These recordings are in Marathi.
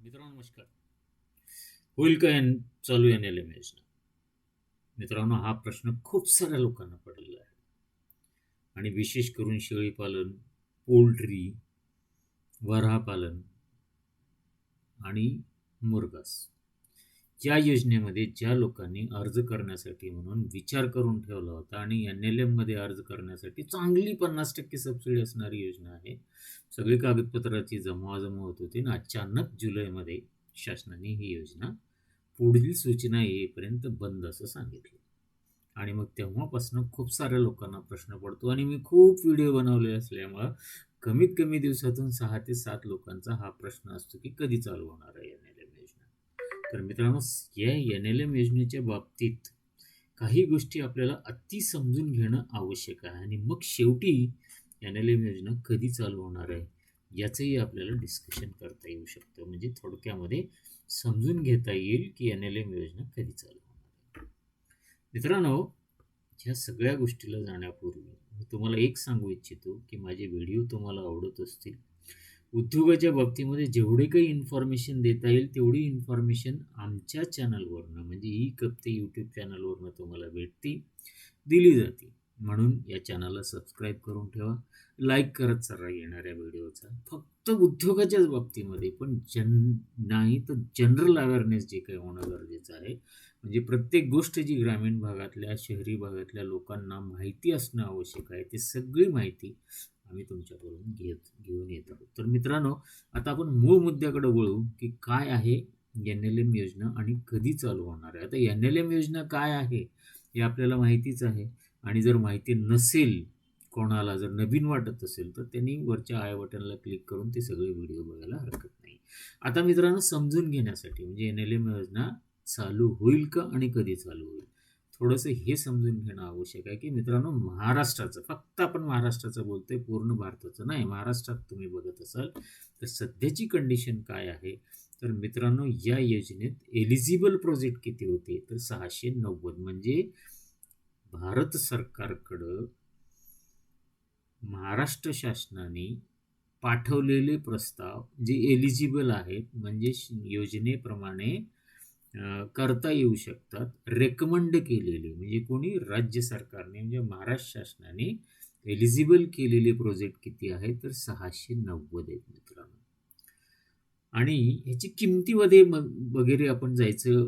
मित्रांनो नमस्कार. होईल का चालू NLM योजना? मित्रांनो, हा प्रश्न खूप साऱ्या लोकांना पडलेला आहे आणि विशेष करून शेळीपालन, पोल्ट्री, वऱ्हापालन आणि मुर्गास या योजनेमध्ये ज्या लोकांनी अर्ज करण्यासाठी म्हणून विचार करून ठेवला होता आणि NLM मध्ये अर्ज करण्यासाठी चांगली 50% सबसिडी असणारी योजना आहे. सगळी कागदपत्राची जमवाजमव होत होती आणि अचानक जुलैमध्ये शासनाने ही योजना पुढील सूचना येईपर्यंत बंद असं सांगितलं. आणि मग तेव्हापासून खूप साऱ्या लोकांना प्रश्न पडतो आणि मी खूप व्हिडिओ बनवले असल्यामुळं कमीत कमी दिवसातून 6 ते 7 लोकांचा हा प्रश्न असतो की कधी चालू होणार आहे NLM योजना. तर मित्रांनो, या NLM योजनेच्या बाबतीत काही गोष्टी आपल्याला अति समजून घेणं आवश्यक आहे आणि मग शेवटी NLM योजना कधी चालू होणार आहे याचंही आपल्याला डिस्कशन करता येऊ शकतं. म्हणजे थोडक्यामध्ये समजून घेता येईल की NLM योजना कधी चालू होणार आहे. मित्रांनो, ह्या सगळ्या गोष्टीला जाण्यापूर्वी मी तुम्हाला एक सांगू इच्छितो की माझे व्हिडिओ तुम्हाला आवडत असतील. उद्योगाच्या बाबतीमध्ये जेवढे काही इन्फॉर्मेशन देता येईल तेवढी इन्फॉर्मेशन आमच्या चॅनलवरनं म्हणजे ई कप्ते यूट्यूब चॅनलवरनं तुम्हाला दिली जाते. म्हणून या चॅनलला सबस्क्राईब करून ठेवा, लाईक करत चला येणाऱ्या व्हिडिओचा. फक्त उद्योगाच्याच बाबतीमध्ये पण नाही तर जनरल अवेअरनेस जे काही होणं गरजेचं आहे. म्हणजे प्रत्येक गोष्ट जी ग्रामीण भागातल्या शहरी भागातल्या लोकांना माहिती असणं आवश्यक आहे, ती सगळी माहिती आम्ही तुमच्याकडून घेऊन येत आहोत. तर मित्रांनो, आता आपण मूळ मुद्द्याकडे वळू की काय आहे NLM योजना आणि कधी चालू होणार आहे. आता NLM योजना काय आहे हे आपल्याला माहितीच आहे आणि जर माहिती नसेल कोणाला, जर नवीन वाटत असेल तर त्यांनी वरच्या आय बटनला क्लिक करून ते सगळे व्हिडिओ बघायला हरकत नाही. आता मित्रांनो, समजून घेण्यासाठी म्हणजे NLM योजना चालू होईल का आणि कधी चालू होईल थोडंसं हे समजून घेणं आवश्यक आहे की मित्रांनो, महाराष्ट्राचं, फक्त आपण महाराष्ट्राचं बोलतोय, पूर्ण भारताचं नाही. महाराष्ट्रात तुम्ही बघत असाल तर सध्याची कंडिशन काय आहे तर मित्रांनो, या योजनेत एलिजिबल प्रोजेक्ट किती होते तर 690. म्हणजे भारत सरकारकडं महाराष्ट्र शासनाने पाठवलेले प्रस्ताव जे एलिजिबल आहेत म्हणजे योजनेप्रमाणे करता येऊ शकतात, रेकमेंड केलेले म्हणजे कोणी राज्य सरकारने म्हणजे महाराष्ट्र शासनाने एलिजिबल केलेले प्रोजेक्ट किती आहेत तर 690 आहेत मित्रांनो. आणि ह्याची किमतीमध्ये वगैरे आपण जायचं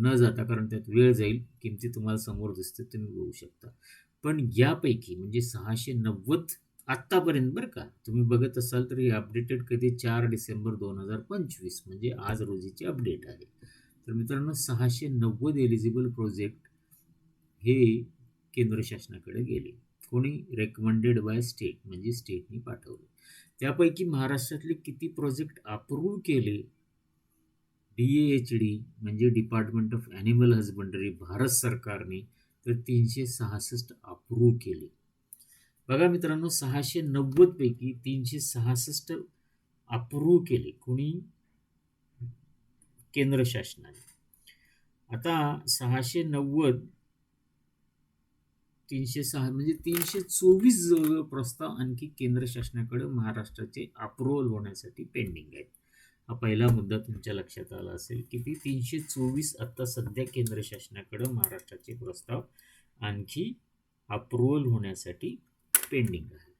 न जाता, कारण त्यात वेळ जाईल, किमती तुम्हाला समोर दिसते तुम्ही बघू शकता. पण यापैकी म्हणजे 690 आत्तापर्यंत बरं का, तुम्ही बघत असाल तर हे अपडेटेड कधी 4 डिसेंबर 2025 म्हणजे आज रोजीची अपडेट आहे. तर मित्रांनो, 690 एलिजिबल प्रोजेक्ट हे केंद्र शासनाकडे गेले. कोणी रेकमेंडेड बाय स्टेट म्हणजे स्टेटनी पाठवले. त्यापैकी महाराष्ट्रातले किती प्रोजेक्ट अप्रूव्ह केले DAHD म्हणजे department of animal husbandry Bharat सरकारने तर 366 अप्रूव्ह केले. बघा मित्रांनो, 690 पैकी 366 अप्रूव्ह केले कोणी, केंद्र शासनाने. आता 690 306 म्हणजे 324 जवळ प्रस्ताव आणखी केंद्र शासनाकडे महाराष्ट्राचे अप्रूव्हल होण्यासाठी पेंडिंग आहेत. हा पहिला मुद्दा तुमच्या लक्षात आला असेल की ती 324 आता सध्या केंद्र शासनाकडे महाराष्ट्राचे प्रस्ताव आणखी अप्रूव्हल होण्यासाठी पेंडिंग आहे.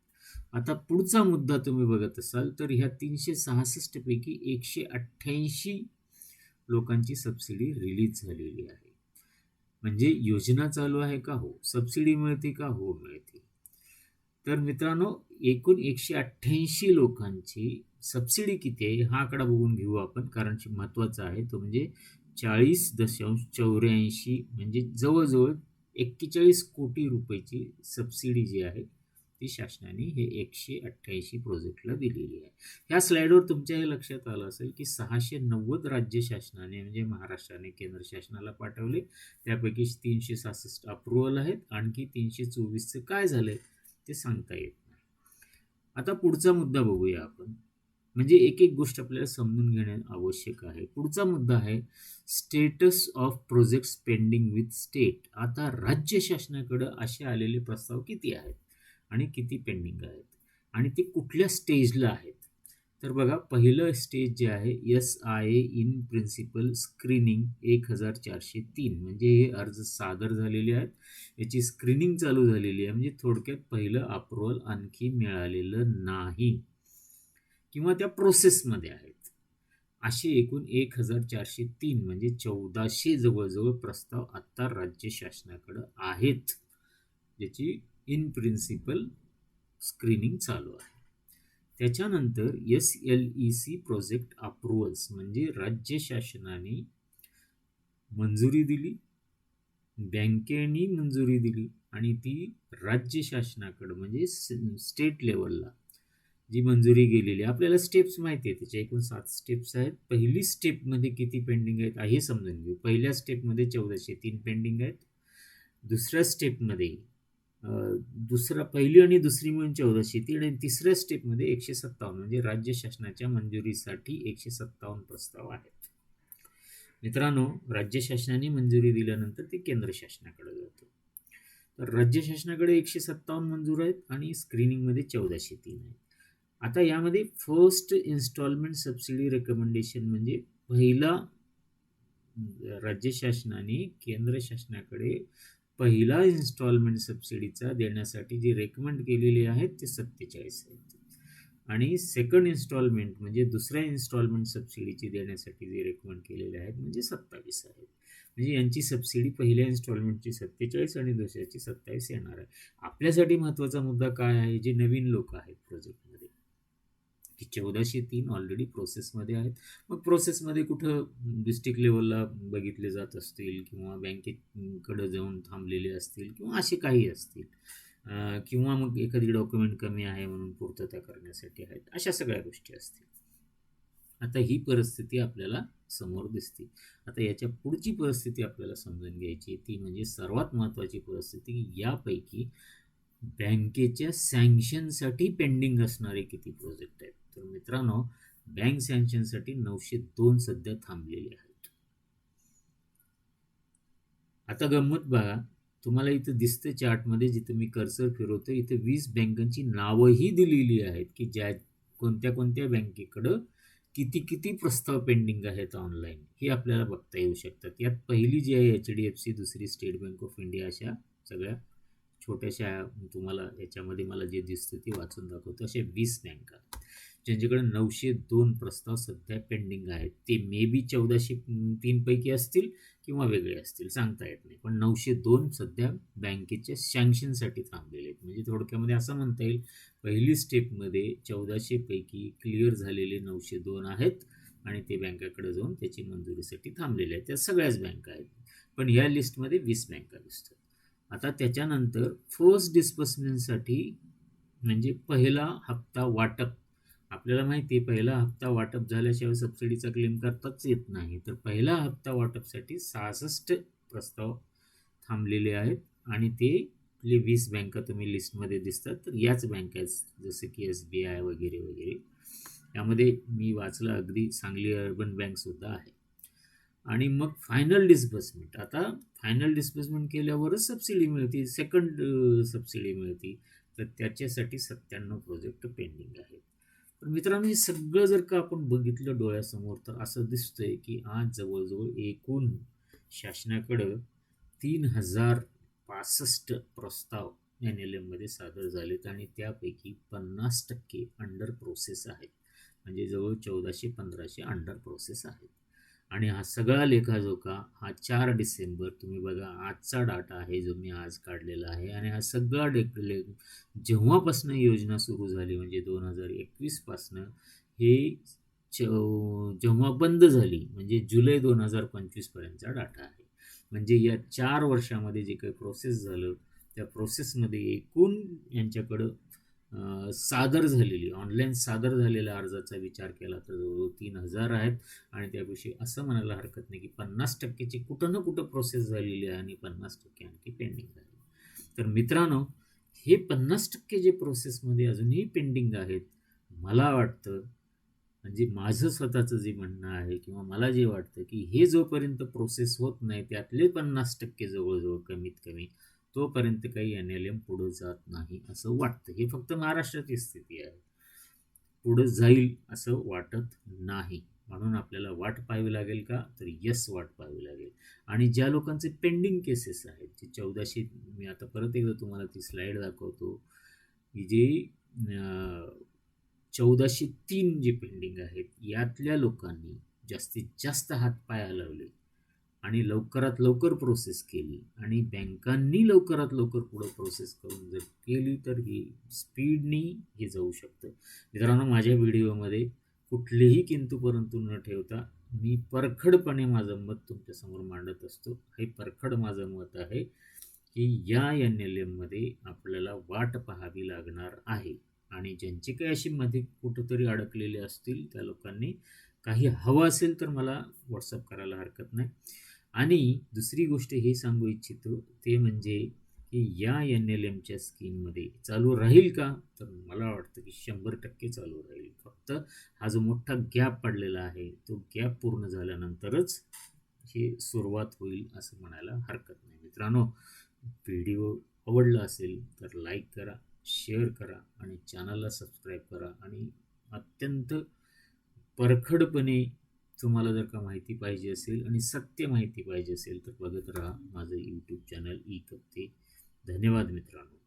आता पुढचा मुद्दा तुम्ही बघत असाल तर ह्या 366 पैकी 188 लोकांची सबसिडी रिलीज झालेली आहे. म्हणजे योजना चालू आहे का? हो. सबसिडी मिळते का? हो, मिळते. तर मित्रांनो, एकूण 188 लोकांची सबसिडी किती आहे हा आकडा बघून घेऊ आपण, कारण महत्त्वाचा आहे तो. म्हणजे 40.84 म्हणजे जवळजवळ 41 कोटी रुपयाची सबसिडी जी आहे ती शासनाने हे 188 प्रोजेक्टला दिलेली आहे. ह्या स्लाईडवर तुमच्या हे लक्षात आलं असेल की 690 राज्य शासनाने म्हणजे महाराष्ट्राने केंद्र शासनाला पाठवले, त्यापैकी 366 अप्रूव्हल आहेत, आणखी 324चं काय झालंय ते सांगता येत नाही. आता पुढचा मुद्दा बघूया आपण, म्हणजे एक एक गोष्ट आपल्याला समजून घेणे आवश्यक आहे. पुढचा मुद्दा आहे status of projects pending with state. आता राज्य शासनाकडे असे आलेले प्रस्ताव किती आहेत आणि किती पेंडिंग आहेत आणि ते कुठल्या स्टेजला आहेत. तर बघा, पहिलं स्टेज जे आहे SIA इन प्रिन्सिपल स्क्रीनिंग 1403, म्हणजे हे अर्ज सादर झालेले आहेत, याची स्क्रीनिंग चालू झालेली आहे. म्हणजे थोडक्यात पहिलं अप्रुव्हल आणखी मिळालेलं नाही किंवा त्या प्रोसेसमध्ये आहेत. असे एकूण 1403 म्हणजे 1400 जवळजवळ प्रस्ताव आत्ता राज्य शासनाकडे आहेत, ज्याची इन प्रिन्सिपल स्क्रीनिंग चालू आहे. त्याच्यानंतर SLEC प्रोजेक्ट अप्रुव्हल्स, म्हणजे राज्य शासनाने मंजुरी दिली, बँकेने मंजुरी दिली आणि ती राज्य शासनाकडे म्हणजे स्टेट लेवलला जी मंजुरी गेलेली आहे. आपल्याला स्टेप्स माहिती आहे, त्याच्या एकूण 7 स्टेप्स आहेत. पहिली स्टेपमध्ये किती पेंडिंग आहेत हे समजून घेऊ. पहिल्या स्टेपमध्ये 1403 पेंडिंग आहेत. दुसऱ्या स्टेपमध्ये पहिली आणि दुसरी मिळून 1403 आणि तिसऱ्या स्टेपमध्ये 157, म्हणजे राज्य शासनाच्या मंजुरीसाठी 157 प्रस्ताव आहेत. मित्रांनो, राज्य शासनाने मंजुरी दिल्यानंतर ते केंद्र शासनाकडे जातं. तर राज्य शासनाकडे 157 मंजूर आहेत आणि स्क्रीनिंगमध्ये 1403 आहेत. आता यामध्ये फर्स्ट इन्स्टॉलमेंट सबसिडी रेकमेंडेशन, म्हणजे पहिला राज्य शासनाने केंद्र शासनाकडे पहिला इन्स्टॉलमेंट सबसिडीचा देण्यासाठी जे रेकमेंड केलेले आहेत ते 47 आहेत आणि सेकंड इन्स्टॉलमेंट म्हणजे दुसऱ्या इन्स्टॉलमेंट सबसिडीची देण्यासाठी जे रेकमेंड केलेले आहेत म्हणजे 27 आहेत. म्हणजे यांची सबसिडी पहिल्या इन्स्टॉलमेंटची 47 आणि दुसऱ्याची 27 येणार आहे. आपल्यासाठी महत्त्वाचा मुद्दा काय आहे, जे नवीन लोक आहेत प्रोजेक्टमध्ये, की 1403 ऑलरेडी प्रोसेसमध्ये आहेत. मग प्रोसेसमध्ये कुठं डिस्ट्रिक्ट लेवलला बघितले जात असतील किंवा बँकेकडे जाऊन थांबलेले असतील किंवा असे काही असतील, किंवा मग एखादी डॉक्युमेंट कमी आहे म्हणून पूर्तता करण्यासाठी आहेत, अशा सगळ्या गोष्टी असतील. आता ही परिस्थिती आपल्याला समोर दिसते. आता याच्या पुढची परिस्थिती आपल्याला समजून घ्यायची, ती म्हणजे सर्वात महत्त्वाची परिस्थिती, यापैकी बँकेच्या सँक्शनसाठी पेंडिंग असणारे किती प्रोजेक्ट आहेत. तर मित्रांनो, बँक सँक्शनसाठी 902 सध्या थांबलेले आहेत. आता गंमत बघा, तुम्हाला इथं दिसतं चार्टमध्ये, जिथं मी कर्सर फिरवतो इथं 20 बँकांची नावंही दिलेली आहेत, की ज्या कोणत्या कोणत्या बँकेकडं किती किती प्रस्ताव पेंडिंग आहेत ऑनलाईन, हे आपल्याला बघता येऊ शकतात. यात पहिली जी आहे HDFC, दुसरी स्टेट बँक ऑफ इंडिया, अशा सगळ्या छोट्याशा, तुम्हाला याच्यामध्ये मला जे दिसतं ते वाचून दाखवतो, अशा 20 बँका ज्यांच्याकडे 902 प्रस्ताव सध्या पेंडिंग आहेत. ते मे बी 1403 पैकी असतील किंवा वेगळे असतील, सांगता येत नाही, पण 902 सध्या बँकेच्या सँक्शनसाठी थांबलेले आहेत. म्हणजे थोडक्यामध्ये असं म्हणता येईल, पहिली स्टेपमध्ये 1400 पैकी क्लिअर झालेले 902 आहेत आणि ते बँकेकडे जाऊन त्याची मंजुरीसाठी थांबलेले आहेत. त्या सगळ्याच बँका आहेत, पण या लिस्टमध्ये 20 बँका दिसतात. आता त्याच्यानंतर फर्स्ट डिस्बर्समेंटसाठी, म्हणजे पहिला हप्ता वाटप, आपल्याला माहिती आहे पहिला हप्ता वाटप झाल्याशिवाय सबसिडीचा क्लेम करताच येत नाही. तर पहिला हप्ता वाटपसाठी 66 प्रस्ताव थांबलेले आहेत आणि ते 20 बँका तुम्ही लिस्टमध्ये दिसतात. तर याच बँका आहेत, जसं की SBI वगैरे वगैरे. यामध्ये मी वाचलं, अगदी सांगली अर्बन बँकसुद्धा आहे. आणि मग फायनल डिस्बर्समेंट, आता फायनल डिस्बर्समेंट केल्यावरच सबसिडी मिळते, सेकंड सबसिडी मिळते. तर त्याच्यासाठी 97 प्रोजेक्ट पेंडिंग आहेत. तर मित्रांनो, हे सगळं जर का आपण बघितलं डोळ्यासमोर, तर असं दिसतंय की आज जवळजवळ एकूण शासनाकडं 3065 प्रस्ताव NLM मध्ये सादर झालेत आणि त्यापैकी 50% अंडर प्रोसेस आहेत. म्हणजे जवळ 1400-1500 अंडर प्रोसेस आहेत. आणि हा सगळा लेखाजोखा हा 4 डिसेंबर, तुम्ही बघा आजचा डाटा आहे जो मी आज काढलेला आहे, आणि हा सगळा जेव्हापासनं योजना सुरू झाली म्हणजे 2021 पासनं, हे जेव्हा बंद झाली म्हणजे जुलै 2025 पर्यंतचा डाटा आहे. म्हणजे या 4 वर्षामध्ये जे काही प्रोसेस झालं, त्या प्रोसेसमध्ये एकूण यांच्याकडं सादर झालेली, ऑनलाईन सादर झालेल्या अर्जाचा विचार केला तर जवळजवळ 3000 आहेत. आणि त्याविषयी असं म्हणायला हरकत नाही की 50%ची कुठं ना कुठं प्रोसेस झालेली आहे आणि 50% आणखी पेंडिंग आहे. तर मित्रांनो, हे 50% जे प्रोसेसमध्ये अजूनही पेंडिंग आहेत, मला वाटतं, म्हणजे माझं स्वतःचं जे म्हणणं आहे किंवा मला जे वाटतं, की हे जोपर्यंत प्रोसेस होत नाही, त्यातले 50% जवळजवळ कमीत कमी, तोपर्यंत काही NLM पुढे जात नाही असं वाटतं. हे फक्त महाराष्ट्राची स्थिती आहे. पुढं जाईल असं वाटत नाही. म्हणून आपल्याला वाट पाहावी लागेल का? तर येस, वाट पाहावी लागेल. आणि ज्या लोकांचे पेंडिंग केसेस आहेत, जे 1400, मी आता परत एकदा तुम्हाला ती स्लाईड दाखवतो, की जे 1403 जे पेंडिंग आहेत, यातल्या लोकांनी जास्तीत जास्त हातपाय हलवले आणि लवकरात लवकर प्रोसेस केली आणि बँकांनी लवकरात लवकर पुढं प्रोसेस करून जर केली तर ही स्पीडनी हे जाऊ शकतं. मित्रांनो, माझ्या व्हिडिओमध्ये कुठलेही किंतु परंतु न ठेवता मी परखडपणे माझं मत तुमच्यासमोर मांडत असतो. हे परखड माझं मत आहे की या NLMमध्ये आपल्याला वाट पाहावी लागणार आहे आणि ज्यांची काही अशी मध्ये कुठंतरी अडकलेले असतील त्या लोकांनी काही हवं असेल तर मला व्हॉट्सअप करायला हरकत नाही. आणि दुसरी गोष्ट हे सांगू इच्छितो ते म्हणजे की या NLMच्या स्कीममध्ये चालू राहील का? तर मला वाटतं की 100% चालू राहील. फक्त हा जो मोठा गॅप पडलेला आहे तो गॅप पूर्ण झाल्यानंतरच ही सुरुवात होईल असं म्हणायला हरकत नाही. मित्रांनो, व्हिडिओ आवडला असेल तर लाईक करा, शेअर करा आणि चॅनलला सबस्क्राईब करा. आणि अत्यंत परखडपणे तुम्हाला जर का माहिती पाहिजे असेल आणि सत्य माहिती पाहिजे असेल तर बघत राहा माझं यूट्यूब चॅनल ई कप्ते. धन्यवाद मित्रांनो.